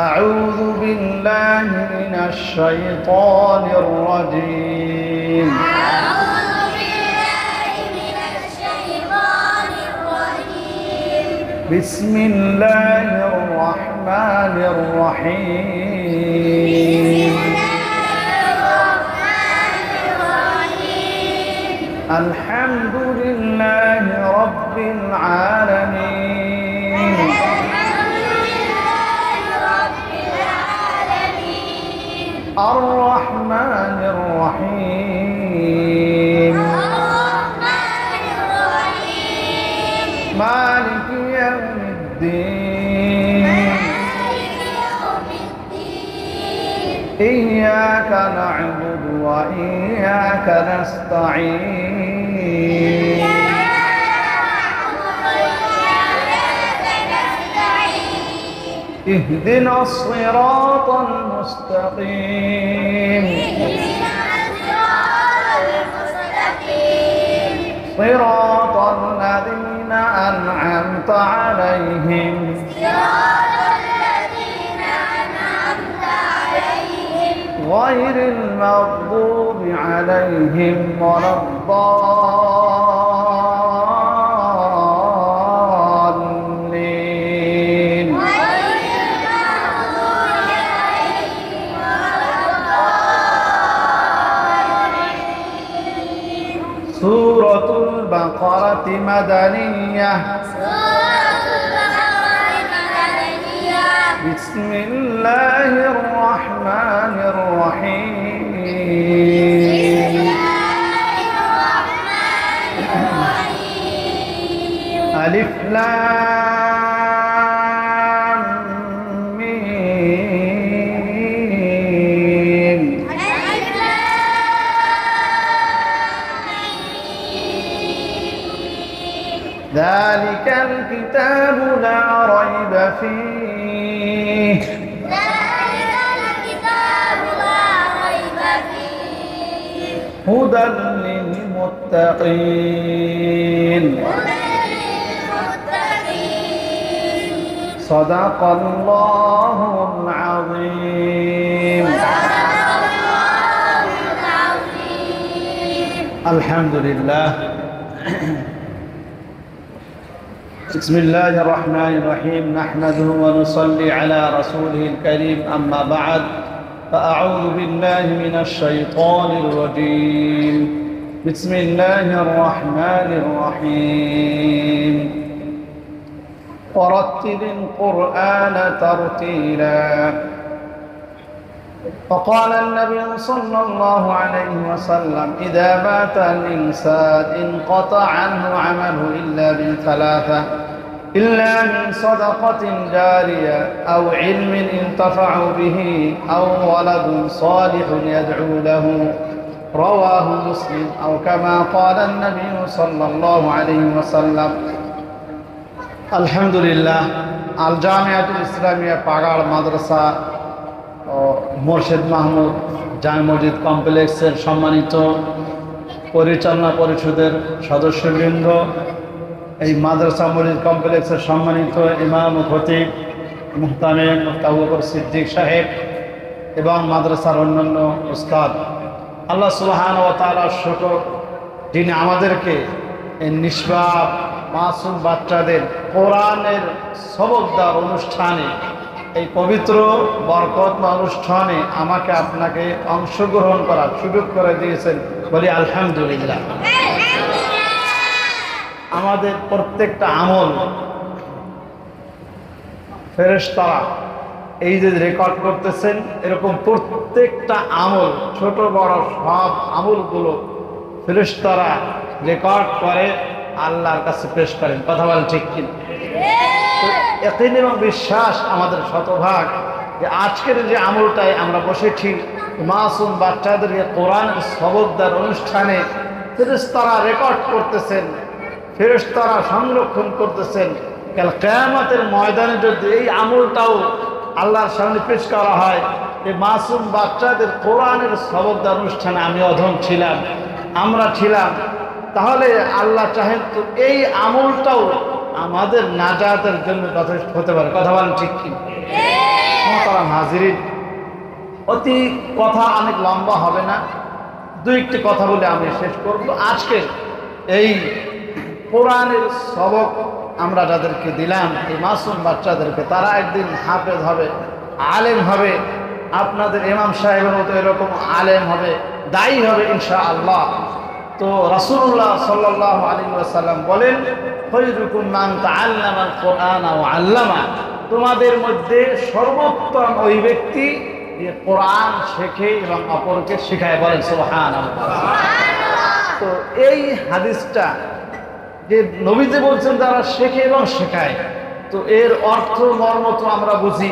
أعوذ بالله من الشيطان الرجيم. أعوذ بالله من الشيطان الرجيم. بسم الله الرحمن الرحيم. الحمد لله رب العالمين. الرحمن الرحيم. مالك يوم الدين. إياك نعبد وإياك نستعين. اهدنا الصراط المستقيم. صراط الذين أنعمت عليهم غير المغضوب عليهم ولا الضالين. سورة البقرة مدنية. بسم الله الرحمن الرحيم. ألف لام ميم. ذلك الكتاب لا ريب فيه. هدى للمتقين. صدق الله العظيم. الحمد لله. بسم الله الرحمن الرحيم. نحمده ونصلي على رسوله الكريم. أما بعد، فأعوذ بالله من الشيطان الرجيم. بسم الله الرحمن الرحيم. ورتل القرآن ترتيلا. وقال النبي صلى الله عليه وسلم: إذا مات الإنسان انقطع عنه عمله إلا من ثلاثة: إلا من صدقة جارية أو علم ينتفع به أو ولد صالح يدعو له. رواه مسلم. أو كما قال النبي صلى الله عليه وسلم. الحمد لله. আল জামিয়াতুল ইসলামিয়া পাগাড় মাদ্রাসা ও মোর্শেদ মাহমুদ জামে মসজিদ কমপ্লেক্সের সম্মানিত পরিচালনা পরিষদের সদস্যবৃন্দ, এই মাদ্রাসা মসজিদ কমপ্লেক্সের সম্মানিত ইমাম ও খতিব মুহতামিম মুফতি আবু বকর সিদ্দিক সাহেব এবং মাদ্রাসার অন্যান্য উস্তাদ, আল্লাহ সুবহানাহু ওয়া তাআলার শুকর, যিনি আমাদেরকে এই নিষ্পাপ মাসুম বাচ্চাদের কোরআনের সবক দেওয়ার অনুষ্ঠানে, এই পবিত্র বরকতময় অনুষ্ঠানে আমাকে আপনাকে অংশগ্রহণ করার সুযোগ করে দিয়েছেন। বলি আলহামদুলিল্লাহ। আমাদের প্রত্যেকটা আমল ফেরেশতারা এই যে রেকর্ড করতেছেন, এরকম প্রত্যেকটা আমল, ছোট বড় সব আমলগুলো ফেরেশতারা রেকর্ড করে আল্লাহর কাছে পেশ করেন। কথা বলেন ঠিক কিনা? ইয়াকিন এবং বিশ্বাস আমাদের শতভাগ যে আজকের যে আমলটাই আমরা বসেছি, মাসুম বাচ্চাদেরকে কোরআনের সবক দেওয়ার অনুষ্ঠানে ফেরেশতারা রেকর্ড করতেছেন, ফেরেশতারা সংরক্ষণ করতেছেন। কাল কিয়ামতের ময়দানে যদি এই আমলটাও আল্লাহর সামনে পেশ করা হয়, এই মাসুম বাচ্চাদের কোরআনের সবক দেওয়ার অনুষ্ঠানে আমি অধম ছিলাম, আমরা ছিলাম, তাহলে আল্লাহ চাহেন তো এই আমলটাও আমাদের নাজাতের জন্য যথেষ্ট হতে পারে। কথা বলেন ঠিক কি? মোহতারাম হাজিরিন, অতি কথা অনেক লম্বা হবে না, দু একটি কথা বলে আমি শেষ করব। আজকে এই কোরআনের সবক আমরা যাদেরকে দিলাম, এই মাসুম বাচ্চাদেরকে, তারা একদিন হাফেজ হবে, আলেম হবে, আপনাদের ইমাম সাহেবের মতো এরকম আলেম হবে, দায়ী হবে ইনশাআল্লাহ। তো রাসূলুল্লাহ সাল্লাল্লাহু আলাইহি ওয়াসাল্লাম বলেন, খায়রুকুম মান তাআল্লামাল কোরআন ওয়া আল্লামা, তোমাদের মধ্যে সর্বোত্তম ওই ব্যক্তি যে কোরআন শেখে এবং অপরকে শেখায়। বলেন সুবহানাল্লাহ। তো এই হাদিসটা যে নবীজি বলছেন যারা শেখে এবং শেখায়, তো এর অর্থ মর্ম তো আমরা বুঝি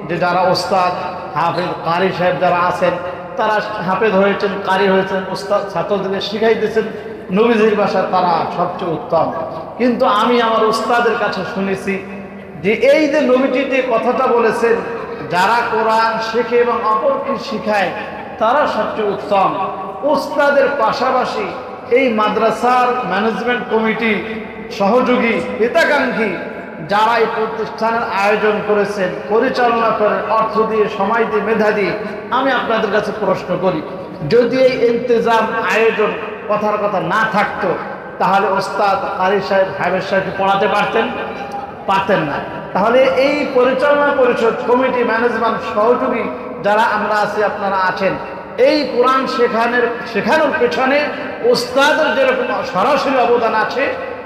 যে যারা ওস্তাদ হাফেজ কারি সাহেব যারা আছেন, তারা হাফেজ হয়েছেন, কারি হয়েছেন, ওস্তাদ ছাত্রদেরকে শিখাই দিয়েছেন নবীজির ভাষায়, তারা সবচেয়ে উত্তম। কিন্তু আমি আমার ওস্তাদের কাছে শুনেছি যে এই যে নবীজি যে কথাটা বলেছেন, যারা কোরআন শেখে এবং অপরকে শিখায় তারা সবচেয়ে উত্তম। ওস্তাদের পাশাপাশি এই মাদ্রাসার ম্যানেজমেন্ট কমিটি, সহযোগী, হিতাকাঙ্ক্ষী যারা এই প্রতিষ্ঠানের আয়োজন করেছেন, পরিচালনা করেন, অর্থ দিয়ে, সময় দিয়ে, মেধা দিয়ে, আমি আপনাদের কাছে প্রশ্ন করি, যদি এই ইন্তজাম আয়োজন কথার কথা না থাকতো, তাহলে ওস্তাদ কারি সাহেব হাফেজ সাহেবকে পড়াতে পারতেন না। তাহলে এই পরিচালনা পরিষদ, কমিটি, ম্যানেজমেন্ট, সহযোগী যারা আমরা আছি, আপনারা আছেন, এই কোরআন শেখানোর পেছনে ওস্তাদের যেরকম সরাসরি অবদান আছে,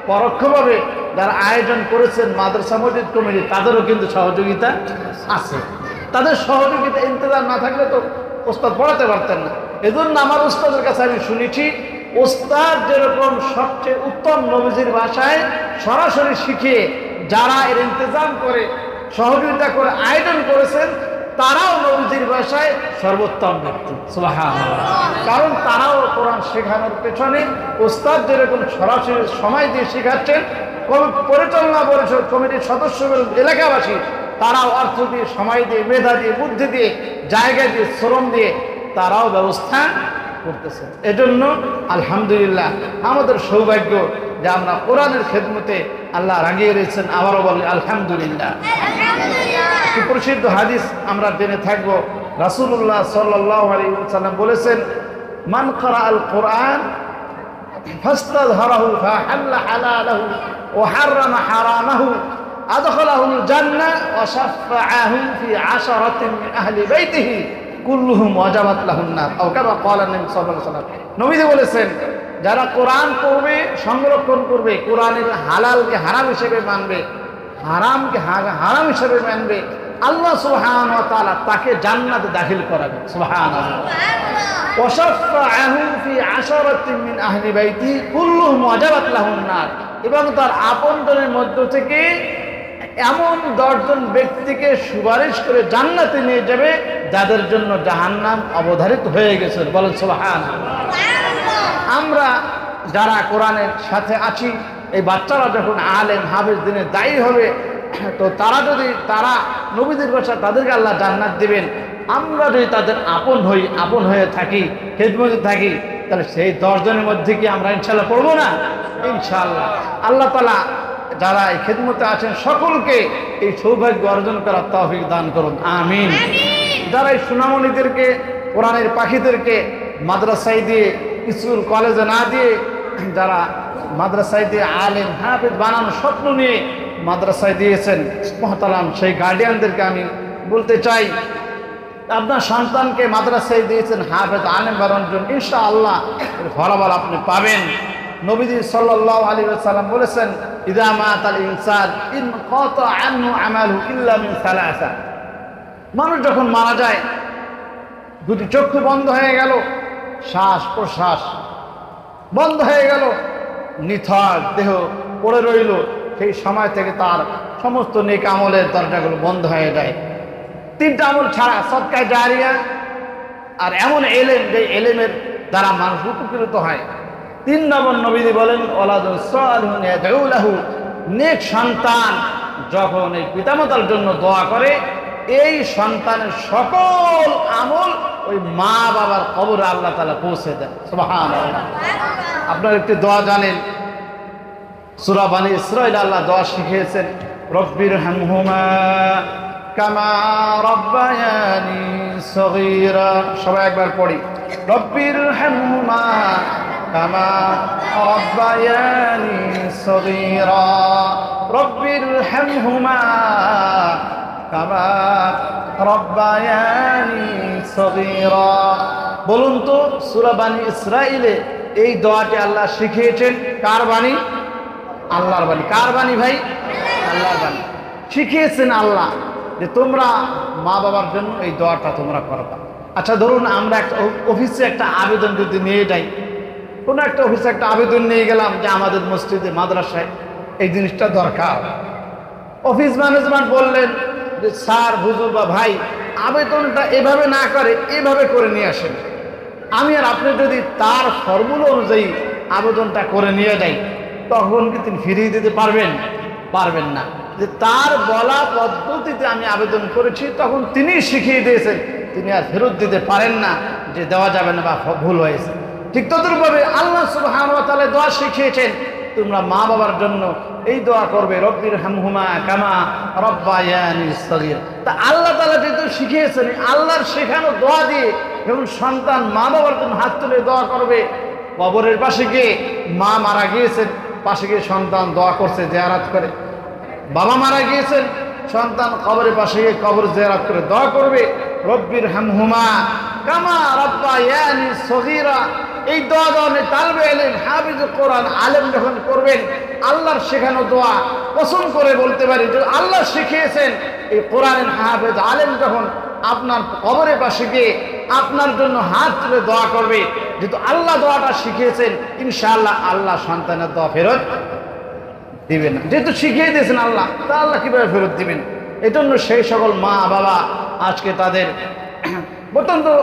পরোক্ষভাবে যারা আয়োজন করেছেন মাদ্রাসা মসজিদ কমিটি, তাদেরও কিন্তু সহযোগিতা আছে। তাদের সহযোগিতা ইন্তজাম না থাকলে তো ওস্তাদ পড়াতে পারতেন না। এজন্য আমার ওস্তাদের কাছে আমি শুনেছি, ওস্তাদ যেরকম সবচেয়ে উত্তম নবীজির ভাষায় সরাসরি শিখিয়ে যারা এর ইন্তজাম করে, সহযোগিতা করে আয়োজন করেছেন, তারাও নবীজির ভাষায় সর্বোত্তম ব্যক্তি। সুবহানাল্লাহ। কারণ তারাও কোরআন শেখানোর পেছনে ওস্তাদ যেরকম সরাসরি সময় দিয়ে শেখাচ্ছেন, পরিচালনা পরিষদ কমিটির সদস্যগুলো, এলাকাবাসী, তারাও অর্থ দিয়ে, সময় দিয়ে, মেধা দিয়ে, বুদ্ধি দিয়ে, জায়গা দিয়ে, শ্রম দিয়ে তারাও ব্যবস্থা করতেছেন। এজন্য আলহামদুলিল্লাহ আমাদের সৌভাগ্য যে আমরা কোরআনের খেদমতে আল্লাহ রাগিয়ে রয়েছেন। আবারও বলি আলহামদুলিল্লাহ। সুপ্রসিদ্ধ হাদিস আমরা জেনে থাকবো, রাসূলুল্লাহ সাল্লাল্লাহু আলাইহি ওয়াসাল্লাম বলেছেন, মান ক্বারাআল কোরআন ফাস্তাযহারাহু ফাহাল্লা হালালাহু ওয়া হাররামা হারামাহু আদখালাহুল জান্নাহ ওয়া শাফাআহু ফি আশরাতিন মিন আহলি বাইতিহি কুল্লুহুম ওয়াজাবাত লাহুন নার, আও কামা ক্বালা নবী সাল্লাল্লাহু আলাইহি ওয়াসাল্লাম। নবীজি বলেছেন, যারা কোরআন পড়বে, সংরক্ষণ করবে, কোরআনের হালালকে হারাম হিসেবে মানবে, হারামকে হারাম হিসেবে মানবে, আল্লাহ সুবহানাহু ওয়া তাআলা তাকে জান্নাতে দাখিল করাবে। সুবহানাল্লাহ। ওয়া শাফাআহু ফি আশরাতিন মিন আহলি বাইতি কুল্লুহুম ওয়াজাবাত লাহুন নার, এবং তার আপনজনের মধ্য থেকে এমন 10 জন ব্যক্তিকে সুপারিশ করে জান্নাতে নিয়ে যাবে যাদের জন্য জাহান্নাম অবধারিত হয়ে গেছে। বলেন সুবহানাল্লাহ। আমরা যারা কোরআনের সাথে আছি, এই বাচ্চারা যখন আলেম হাফেজ দিনে দায়ী হবে, তো তারা নবীদের ভাষা, তাদেরকে আল্লাহ জান্নাত দিবেন। আমরা যদি তাদের আপন হয়ে থাকি, খেদমতে থাকি, তাহলে সেই 10 জনের মধ্যে কি আমরা ইনশাআল্লাহ পড়বো না? ইনশাআল্লাহ। আল্লাহ তাআলা যারা এই খেদমতে আছেন সকলকে এই সৌভাগ্য অর্জন করার তৌফিক দান করুন, আমিন। যারা এই সুনামণিদেরকে, কোরআনের পাখিদেরকে মাদ্রাসায় দিয়ে, স্কুল কলেজে না দিয়ে, যারা মাদ্রাসায় দিয়ে আলেম হাফেজ বানানোর স্বপ্ন নিয়ে মাদ্রাসায় দিয়েছেন, মহতারাম সেই গার্ডিয়ানদেরকে আমি বলতে চাই, আপনার সন্তানকে মাদ্রাসায় দিয়েছেন হাফেজ আলেম বানানোর জন্য, ইনশাআল্লাহ এর ফলাফল আপনি পাবেন। নবীজি সাল্লাল্লাহু আলাইহি ওয়াসাল্লাম বলেছেন, ইযা মাতাল ইনসান ইনকাতা আনহু আমালু ইল্লা মিন সালাসা, মানুষ যখন মারা যায়, দুটি চক্ষু বন্ধ হয়ে গেল, শ্বাস প্রশ্বাস বন্ধ হয়ে গেল, নিথর দেহ পড়ে রইল, সেই সময় থেকে তার সমস্ত নেক আমলের দরজাগুলো বন্ধ হয়ে যায়। 3টা আমল ছাড়া, সদকা জারিয়া আর এমন এলেম, যে এলেমের দ্বারা মানুষ উপকৃত হয়। 3 নম্বর নবীজি বলেন, ওয়ালাদুন সালিহুন ইয়াদউ লাহু, নেক সন্তান যখন এই পিতামাতার জন্য দোয়া করে, এই সন্তানের সকল আমল ওই মা বাবার কবরে আল্লাহ তাআলা পৌঁছে দেন। সুবহানাল্লাহ। আপনারা একটি দোয়া জানেন, সূরা বানী ইসরাঈল আল্লাহ দোয়া শিখিয়েছেন, রব্বির হামহুমা কামা রব্বায়ানি সগীরা। সবাই একবার পড়ি, রব্বিরহামহুমা কামা রব্বায়ানি সগীরা, রব্বিরহামহুমা কামা রব্বায়ানি সগীরা। বলুন তো, সূরা বানী ইসরাঈলে এই দোয়াটি আল্লাহ শিখিয়েছেন কার বাণী? আল্লাহর বাণী। কার বাণী ভাই? আল্লাহর বাণী। শিখিয়েছেন আল্লাহ যে তোমরা মা বাবার জন্য এই দোয়াটা তোমরা করবা। আচ্ছা ধরুন আমরা একটা অফিসে একটা আবেদন যদি নিয়ে যাই, কোনো একটা অফিসে একটা আবেদন নিয়ে গেলাম যে আমাদের মসজিদে মাদ্রাসায় এই জিনিসটা দরকার। অফিস ম্যানেজমেন্ট বললেন যে স্যার হুজুর বা ভাই আবেদনটা এভাবে না করে এভাবে করে নিয়ে আসেন। আমি আর আপনি যদি তার ফর্মুলা অনুযায়ী আবেদনটা করে নিয়ে যাই, তখন কি তিনি ফিরিয়ে দিতে পারবেন? পারবেন না। যে তার বলা পদ্ধতিতে আমি আবেদন করেছি তখন তিনি শিখিয়ে দিয়েছেন, তিনি আর ফেরত দিতে পারেন না যে দেওয়া যাবে না বা ভুল হয়েছে। ঠিক তদ্রূপভাবে আল্লাহ সুবহানাহু ওয়া তাআলা দোয়া শিখিয়েছেন, তোমরা মা বাবার জন্য এই দোয়া করবে, রব্বিরহামহুমা কামা রব্বায়ানি সগীরা। তা আল্লাহ তাআলা যেহেতু শিখিয়েছেন, আল্লাহর শেখানো দোয়া দিয়ে যখন সন্তান মা বাবার জন্য হাত তুলে দোয়া করবে, কবরের পাশে গিয়ে মা মারা গিয়েছেন, পাশে গিয়ে সন্তান দোয়া করছে জিয়ারত করে, বাবা মারা গিয়েছেন, সন্তান কবরের পাশে গিয়ে কবর জিয়ারত করে দোয়া করবে, রব্বিরহামহুমা কামা রব্বায়ানি সগীরা। এই দোয়া যখন তালবে ইলম হাফিজুল কোরআন আলেম যখন করবেন, আল্লাহর শেখানো দোয়া পছন্দ করে বলতে পারি যে আল্লাহ শিখিয়েছেন। এই কোরআনের হাফেজ আলেম যখন আপনার কবরের পাশে গিয়ে আপনার জন্য হাত তুলে দোয়া করবে, যেহেতু আল্লাহ দোয়াটা শিখিয়েছেন, ইনশাআল্লাহ আল্লাহ সন্তানের দোয়া ফেরত দিবেন না। যেহেতু শিখিয়ে দিয়েছেন আল্লাহ, তা আল্লাহ কিভাবে ফেরত দিবেন? এই জন্য সেই সকল মা বাবা আজকে তাদের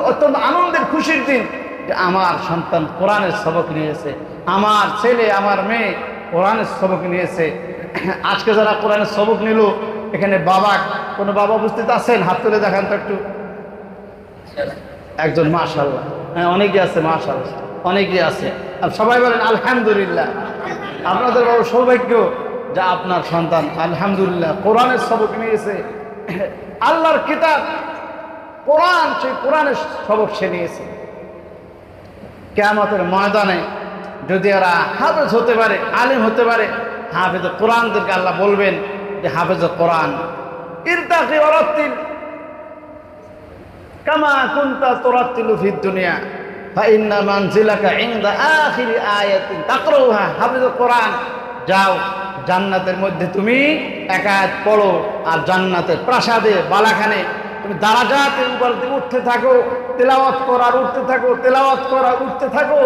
অত্যন্ত আনন্দের খুশির দিন যে আমার সন্তান কোরআনের সবক নিয়েছে, আমার ছেলে আমার মেয়ে কোরআনের সবক নিয়েছে। আজকে যারা কোরআনের সবক নিল, এখানে বাবা, কোনো বাবা উপস্থিত আছেন? হাত তুলে দেখান তো একটু। একজন, মাশাআল্লাহ। হ্যাঁ, অনেকে আছে, মাশাআল্লাহ, অনেকে আছে। আর সবাই বলেন আলহামদুলিল্লাহ। আপনাদের বড় সৌভাগ্য যে আপনার সন্তান আলহামদুলিল্লাহ কোরআনের সবক নিয়েছে। আল্লাহর কিতাব কোরআন, সেই কোরআনের সবক সে নিয়েছে। কিয়ামতের ময়দানে যদি এরা হাফেজ হতে পারে, আলিম হতে পারে, হাফেজ কোরআনদেরকে আল্লাহ বলবেন যে হাফেজ কোরআন ইরতাকি ওয়ারাত্তিল কামা কুনতা তুরাত্তিলু ফিদ দুনিয়া ফাইন্না মানজিলাকা ইনদা আখিরি আয়াতিন তাকরাউহা। হাফেজ কোরআন, যাও জান্নাতের মধ্যে তুমি এক আয়াত পড়ো, আর জান্নাতের প্রাসাদে বালাখানে তুমি দারাজাতের উপর দিয়ে উঠতে থাকো, তেলাওয়াত করার উঠতে থাকো, তেলাওয়াত করার উঠতে থাকো।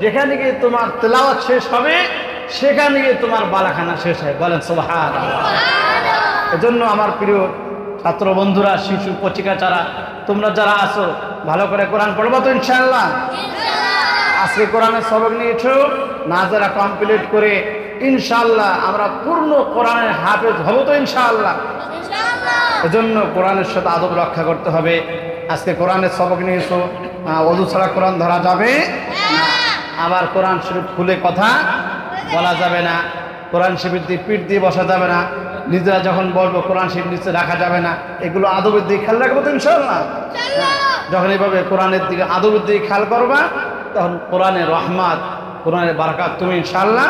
যেখানে গিয়ে তোমার তেলাওয়াত শেষ হবে, সেখানে গিয়ে তোমার বালাখানা শেষ হয়। বলেন সুবহানাল্লাহ। এজন্য আমার প্রিয় ছাত্র বন্ধুরা, শিশু কচিকাচারা, তোমরা যারা আছো ভালো করে কোরআন পড়বো তো ইনশাআল্লাহ। আজকে কোরআনের সবক নিয়েছো, নাজারা কমপ্লিট করে ইনশাআল্লাহ আমরা পূর্ণ কোরআনের হাফেজ হব তো ইনশাআল্লাহ। এজন্য কোরআনের সাথে আদব রক্ষা করতে হবে। আজকে কোরআনের সবক নিয়েছো, ওযু ছাড়া কোরআন ধরা যাবে না। আবার কোরআন শরীফ খুলে কথা বলা যাবে না, কোরআন শরীফের দিয়ে পিঠ দিয়ে বসা যাবে না, নিজেরা যখন বলবো কোরআন শরীফ নিচে রাখা যাবে না। এগুলো আদবের দিকে খেয়াল রাখবো তো ইনশাআল্লাহ। যখন এইভাবে কোরআনের দিকে আদবের দিকে খেয়াল করবা, তখন কোরআনের রহমত, কোরআনের বারাকাত তুমি ইনশাআল্লাহ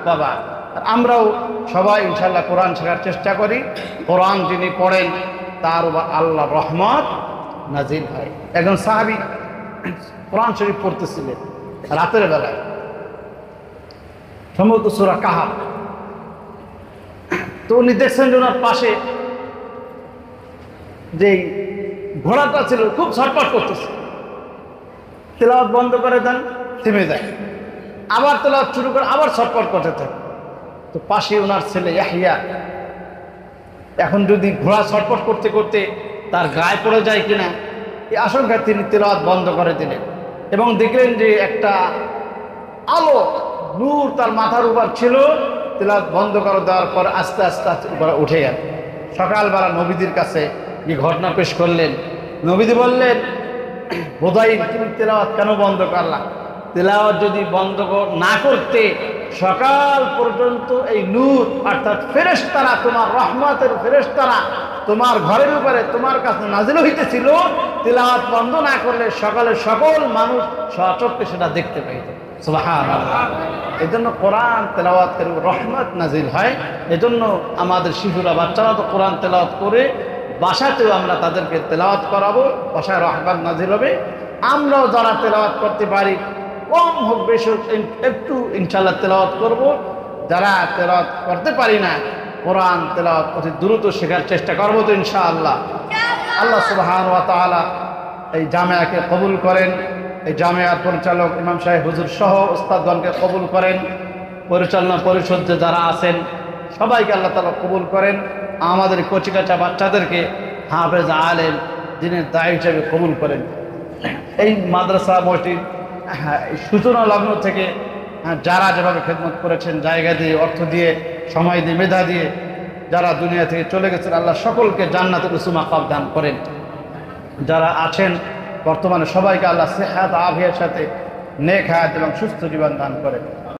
পাবা। আমরাও সবাই ইনশাআল্লাহ কোরআন শেখার চেষ্টা করি। কোরআন যিনি পড়েন তার উপর আল্লাহর রহমত নাজিল হয়। একজন সাহাবী কোরআন শরীফ পড়তেছিলেন রাতের বেলায়, সম্ভবত সূরা কাহাফ। তো উনি দেখছেন যে ওনার পাশে যে ঘোড়াটা ছিল খুব ছটফট করতেছে। তেলাওয়াত বন্ধ করে দেন, থেমে যায়, আবার তেলাওয়াত শুরু করে আবার ছটফট করতে থাকে। তো পাশে ওনার ছেলে ইয়াহইয়া, এখন যদি ঘোড়া ছটফট করতে করতে তার গায়ে পড়ে যায় কিনা এই আশঙ্কায় তিনি তেলাওয়াত বন্ধ করে দিলেন এবং দেখলেন যে একটা আলো নূর তার মাথার উপর ছিল। তেলাওয়াত বন্ধ করে দেওয়ার পর আস্তে আস্তে উপরে উঠে গেল। সকালবেলা নবীদের কাছে এই ঘটনা পেশ করলেন। নবীদি বললেন, বোধাই তুমি তেলাওয়াত কেন বন্ধ করলা? তেলাওয়াত যদি বন্ধ না করতে সকাল পর্যন্ত এই নূর অর্থাৎ ফেরেশতারা, তোমার রহমতের ফেরেশতারা তোমার ঘরের উপরে তোমার কাছে নাজিল হইতেছিল। তিলাওয়াত বন্ধ না করলে সকালে সকল মানুষ সচক্ষে সেটা দেখতে পাইত। সুবহানাল্লাহ। এই জন্য কোরআন তেলাওয়াতের রহমত নাজিল হয়। এজন্য আমাদের শিশুরা, বাচ্চারা তো কোরআন তেলাওয়াত করে, বাসাতেও আমরা তাদেরকে তেলাওয়াত করাবো, বাসায় রহমত নাজিল হবে। আমরাও যারা তেলাওয়াত করতে পারি, কম হোক বেশি হোক, একটু ইনশাআল্লাহ তেলাওয়াত করব। যারা তেলাওয়াত করতে পারি না, কোরআন তেলাওয়াত অতি দ্রুত শেখার চেষ্টা করবো তো ইনশাআল্লাহ। আল্লাহ সুবহানাহু ওয়া তাআলা এই জামিয়াকে কবুল করেন, এই জামিয়ার পরিচালক ইমাম সাহেব হুজুর সহ উস্তাদগণকে কবুল করেন, পরিচালনা পরিষদে যারা আছেন সবাইকে আল্লাহ তাআলা কবুল করেন। আমাদের কচিকাচা বাচ্চাদেরকে হাফেজ আলেম দিনের দায়ী হিসেবে কবুল করেন। এই মাদ্রাসা মসজিদ সূচনা লগ্ন থেকে যারা যেভাবে খেদমত করেছেন, জায়গা দিয়ে, অর্থ দিয়ে, সময় দিয়ে, মেধা দিয়ে, যারা দুনিয়া থেকে চলে গেছেন, আল্লাহ সকলকে জান্নাতের উঁচু মাকাম দান করেন। যারা আছেন বর্তমানে সবাইকে আল্লাহ সেহাত আফিয়ার সাথে নেক হায়াত এবং সুস্থ জীবন দান করেন।